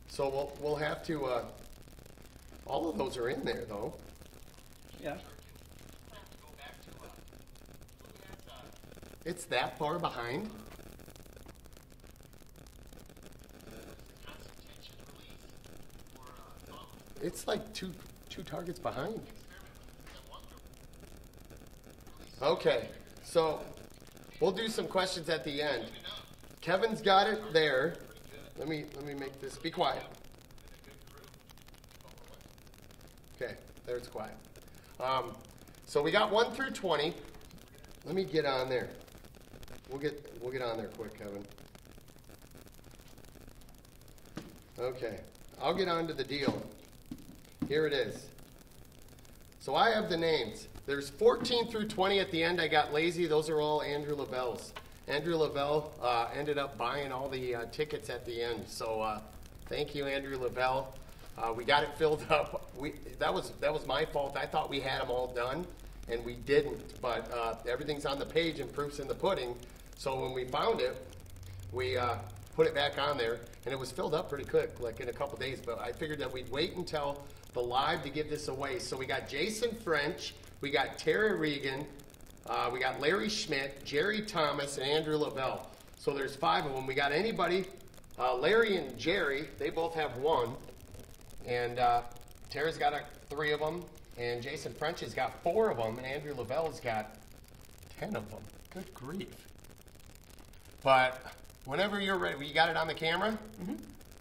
So we'll have to, all of those are in there though. Yeah. It's that far behind? It's like two targets behind. Okay, so we'll do some questions at the end. Kevin's got it there. Let me make this, be quiet. Okay, there it's quiet. So we got 1 through 20. Let me get on there. We'll get on there quick, Kevin. Okay, I'll get on to the deal. Here it is. So I have the names. There's 14 through 20 at the end. I got lazy. Those are all Andrew Lavelle's. Andrew Lavelle ended up buying all the tickets at the end. So thank you, Andrew Lavelle. We got it filled up. That was my fault. I thought we had them all done, and we didn't. But everything's on the page and proof's in the pudding. So when we found it, we put it back on there, and it was filled up pretty quick, like in a couple days. But I figured that we'd wait until the live to give this away. So we got Jason French, we got Terry Regan, we got Larry Schmidt, Jerry Thomas, and Andrew Lavelle. So there's 5 of them. We got anybody, Larry and Jerry, they both have 1. And Tara's got 3 of them, and Jason French has got 4 of them, and Andrew Lavelle's got 10 of them. Good grief. But whenever you're ready, you got it on the camera? Mm-hmm.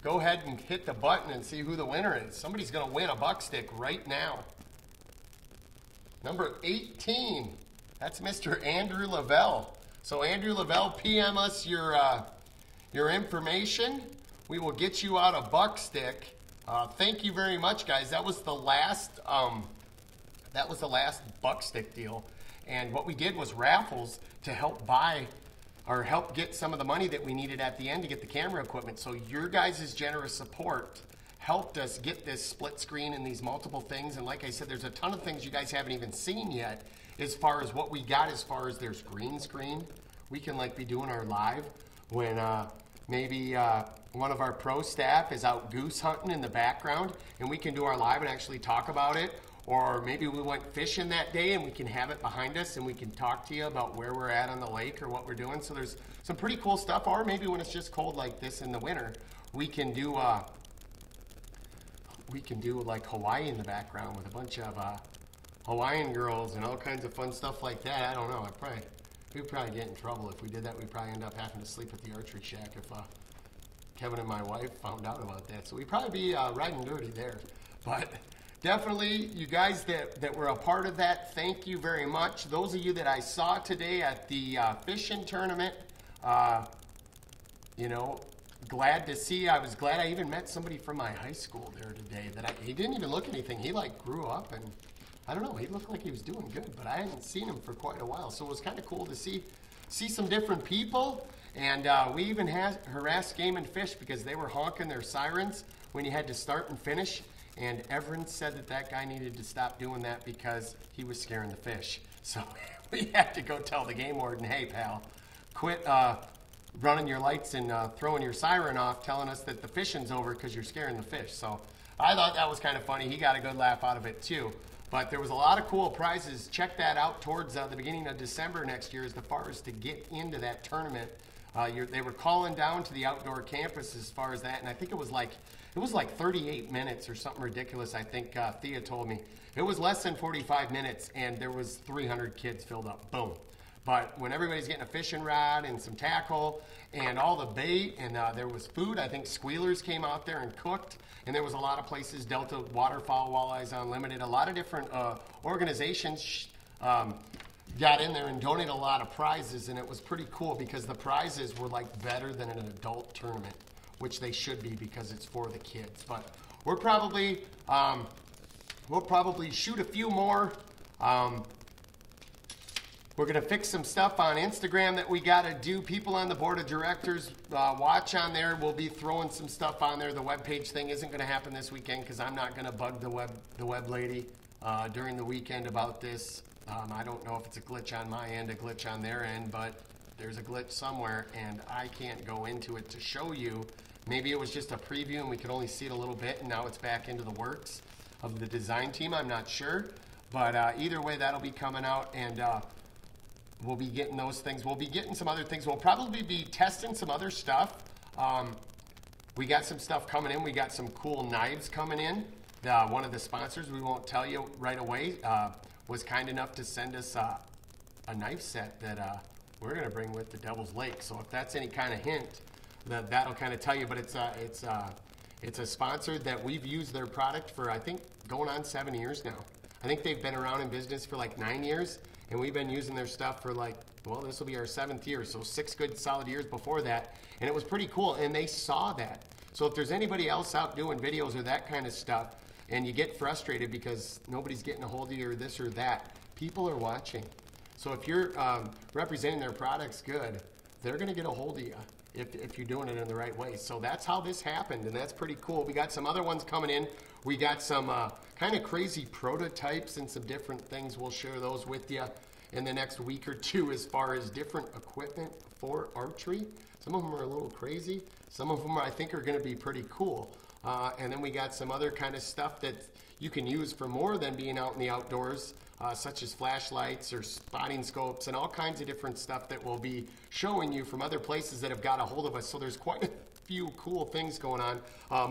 go ahead and hit the button and see who the winner is. Somebody's going to win a buck stick right now. Number 18, that's Mr. Andrew Lavelle. So Andrew Lavelle, PM us your information. We will get you out a buck stick. Thank you very much, guys. That was the last buck stick deal. And what we did was raffles to help buy or help get some of the money that we needed at the end to get the camera equipment. So your guys' generous support helped us get this split screen and these multiple things. And like I said, there's a ton of things you guys haven't even seen yet as far as what we got, as far as there's green screen. We can like be doing our live when maybe one of our pro staff is out goose hunting in the background, and we can do our live and actually talk about it. Or maybe we went fishing that day and we can have it behind us and we can talk to you about where we're at on the lake or what we're doing. So there's some pretty cool stuff. Or maybe when it's just cold like this in the winter, we can do like Hawaii in the background with a bunch of Hawaiian girls and all kinds of fun stuff like that. I don't know. We'd probably get in trouble if we did that. We'd probably end up having to sleep at the archery shack if Kevin and my wife found out about that. So we'd probably be riding dirty there. But definitely, you guys that were a part of that, thank you very much. Those of you that I saw today at the fishing tournament, you know, glad to see. I was glad I even met somebody from my high school there today. He didn't even look anything. He like grew up, and I don't know. He looked like he was doing good, but I hadn't seen him for quite a while. So it was kind of cool to see some different people. And we even harassed Game and Fish because they were honking their sirens when you had to start and finish. And Everin said that guy needed to stop doing that because he was scaring the fish. So we had to go tell the game warden, hey, pal, quit running your lights and throwing your siren off, telling us that the fishing's over because you're scaring the fish. So I thought that was kind of funny. He got a good laugh out of it, too. But there was a lot of cool prizes. Check that out towards the beginning of December next year as far as to get into that tournament. They were calling down to the outdoor campus as far as that, and I think it was like 38 minutes or something ridiculous. I think Thea told me it was less than 45 minutes, and there was 300 kids filled up. Boom. But when everybody's getting a fishing rod and some tackle and all the bait, and there was food, I think Squealers came out there and cooked, and there was a lot of places, Delta Waterfowl, Walleyes Unlimited, a lot of different organizations got in there and donated a lot of prizes, and it was pretty cool because the prizes were like better than an adult tournament, which they should be because it's for the kids. But we'll probably shoot a few more. We're going to fix some stuff on Instagram that we got to do. People on the board of directors, watch on there. We'll be throwing some stuff on there. The webpage thing isn't going to happen this weekend because I'm not going to bug the web lady during the weekend about this. I don't know if it's a glitch on my end, a glitch on their end, but there's a glitch somewhere, and I can't go into it to show you. Maybe it was just a preview and we could only see it a little bit, and now it's back into the works of the design team. I'm not sure, but either way, that'll be coming out, and we'll be getting those things. We'll be getting some other things. We'll probably be testing some other stuff. We got some stuff coming in. We got some cool knives coming in. One of the sponsors, we won't tell you right away, was kind enough to send us a knife set that we're going to bring with the Devil's Lake. So if that's any kind of hint, that'll kind of tell you. But it's a sponsor that we've used their product for, I think, going on 7 years now. I think they've been around in business for like 9 years, and we've been using their stuff for like, well, this will be our 7th year, so 6 good solid years before that. And it was pretty cool, and they saw that. So if there's anybody else out doing videos or that kind of stuff, and you get frustrated because nobody's getting a hold of you or this or that, people are watching. So if you're representing their products good, they're going to get a hold of you if you're doing it in the right way. So that's how this happened, and that's pretty cool. We got some other ones coming in. We got some kind of crazy prototypes and some different things. We'll share those with you in the next week or two as far as different equipment for archery. Some of them are a little crazy. Some of them I think are going to be pretty cool. And then we got some other kind of stuff that you can use for more than being out in the outdoors, such as flashlights or spotting scopes and all kinds of different stuff that we'll be showing you from other places that have got a hold of us. So there's quite a few cool things going on.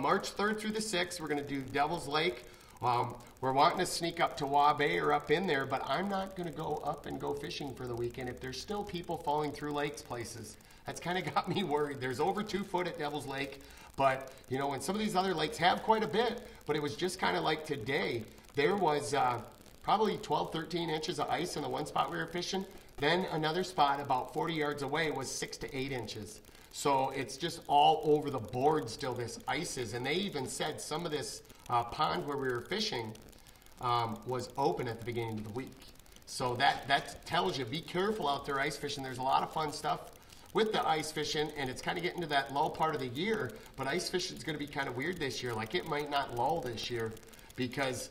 March 3rd through the 6th, we're going to do Devil's Lake. We're wanting to sneak up to Waubay or up in there, but I'm not going to go up and go fishing for the weekend if there's still people falling through lakes places. That's kind of got me worried. There's over 2 foot at Devil's Lake, but you know, and some of these other lakes have quite a bit, but it was just kind of like today. There was probably 12, 13 inches of ice in the one spot we were fishing. Then another spot about 40 yards away was 6 to 8 inches. So it's just all over the board still, this ice is. And they even said some of this pond where we were fishing was open at the beginning of the week. So that tells you, be careful out there ice fishing. There's a lot of fun stuff with the ice fishing, and it's kind of getting to that lull part of the year. But ice fishing is going to be kind of weird this year. Like, it might not lull this year because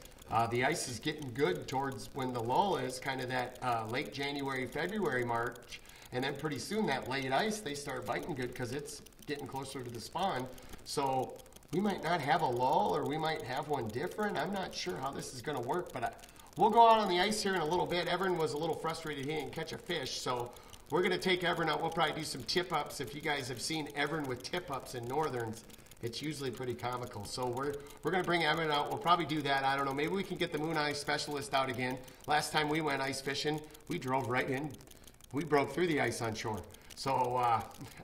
the ice is getting good towards when the lull is, kind of that late January, February, March. And then pretty soon that late ice, they start biting good because it's getting closer to the spawn. So we might not have a lull, or we might have one different. I'm not sure how this is going to work, but we'll go out on the ice here in a little bit. Everin was a little frustrated he didn't catch a fish, so we're going to take Everin out. We'll probably do some tip-ups. If you guys have seen Everin with tip-ups in Northerns, it's usually pretty comical. So we're going to bring Everin out. We'll probably do that. I don't know. Maybe we can get the Moon Ice Specialist out again. Last time we went ice fishing, we drove right in. We broke through the ice on shore. So,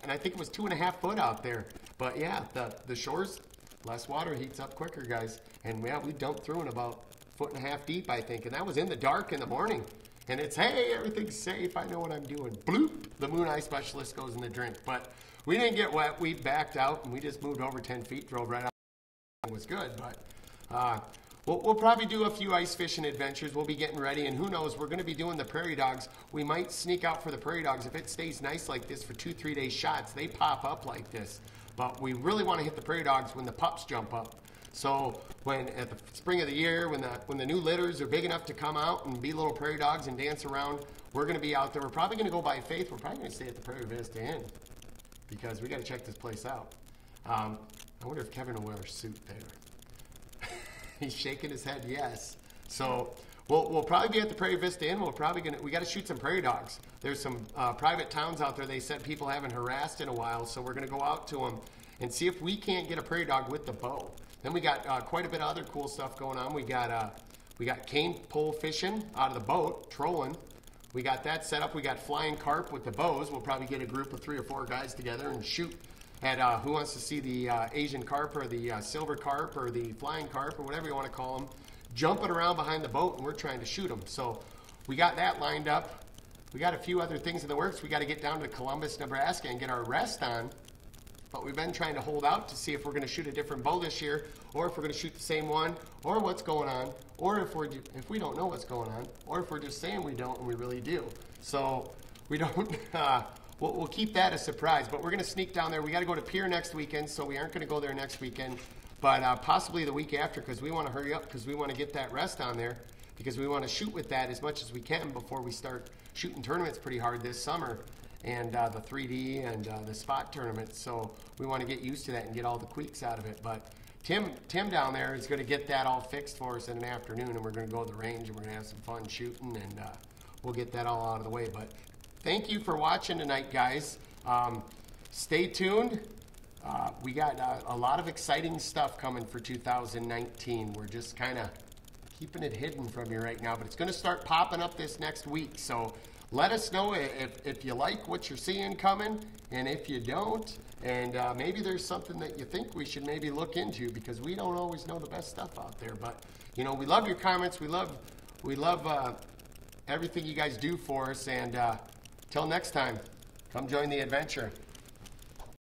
and I think it was 2.5 foot out there. But yeah, the shores, less water heats up quicker, guys. And yeah, we dumped through in about 1.5 foot deep, I think. And that was in the dark in the morning. And it's, hey, everything's safe. I know what I'm doing. Bloop, the Moon Ice Specialist goes in the drink. But we didn't get wet. We backed out, and we just moved over 10 feet, drove right out. It was good, but we'll probably do a few ice fishing adventures. We'll be getting ready, and who knows, we're going to be doing the prairie dogs. We might sneak out for the prairie dogs. If it stays nice like this for 2-3 day shots, they pop up like this. But we really want to hit the prairie dogs when the pups jump up. So when at the spring of the year, when the new litters are big enough to come out and be little prairie dogs and dance around, we're going to be out there. We're probably going to go by faith. We're probably going to stay at the Prairie Vista Inn because we got to check this place out. I wonder if Kevin will wear a suit there. He's shaking his head yes. So we'll probably be at the Prairie Vista Inn. We got to shoot some prairie dogs. There's some private towns out there they said people haven't harassed in a while, so we're going to go out to them and see if we can't get a prairie dog with the bow. Then we got quite a bit of other cool stuff going on. We got cane pole fishing out of the boat, trolling. We got that set up. We got flying carp with the bows. We'll probably get a group of 3 or 4 guys together and shoot at who wants to see the Asian carp or the silver carp or the flying carp or whatever you want to call them, jumping around behind the boat, and we're trying to shoot them. So we got that lined up. We got a few other things in the works. We got to get down to Columbus, Nebraska and get our rest on. But we've been trying to hold out to see if we're going to shoot a different bow this year, or if we're going to shoot the same one, or what's going on, or if we don't know what's going on, or if we're just saying we don't and we really do. So we don't. We'll keep that a surprise. But we're going to sneak down there. We got to go to Pier next weekend, so we aren't going to go there next weekend, but possibly the week after, because we want to hurry up because we want to get that rest on there, because we want to shoot with that as much as we can before we start shooting tournaments pretty hard this summer. And the 3D and the spot tournaments. So we want to get used to that and get all the tweaks out of it. But Tim down there is going to get that all fixed for us in an afternoon, and we're going to go to the range and we're going to have some fun shooting, and we'll get that all out of the way. But thank you for watching tonight, guys. Stay tuned. We got a lot of exciting stuff coming for 2019. We're just kind of keeping it hidden from you right now, but it's going to start popping up this next week. So let us know if you like what you're seeing coming, and if you don't, and maybe there's something that you think we should maybe look into, because we don't always know the best stuff out there. But you know, we love your comments. We love everything you guys do for us. And till next time, come join the adventure.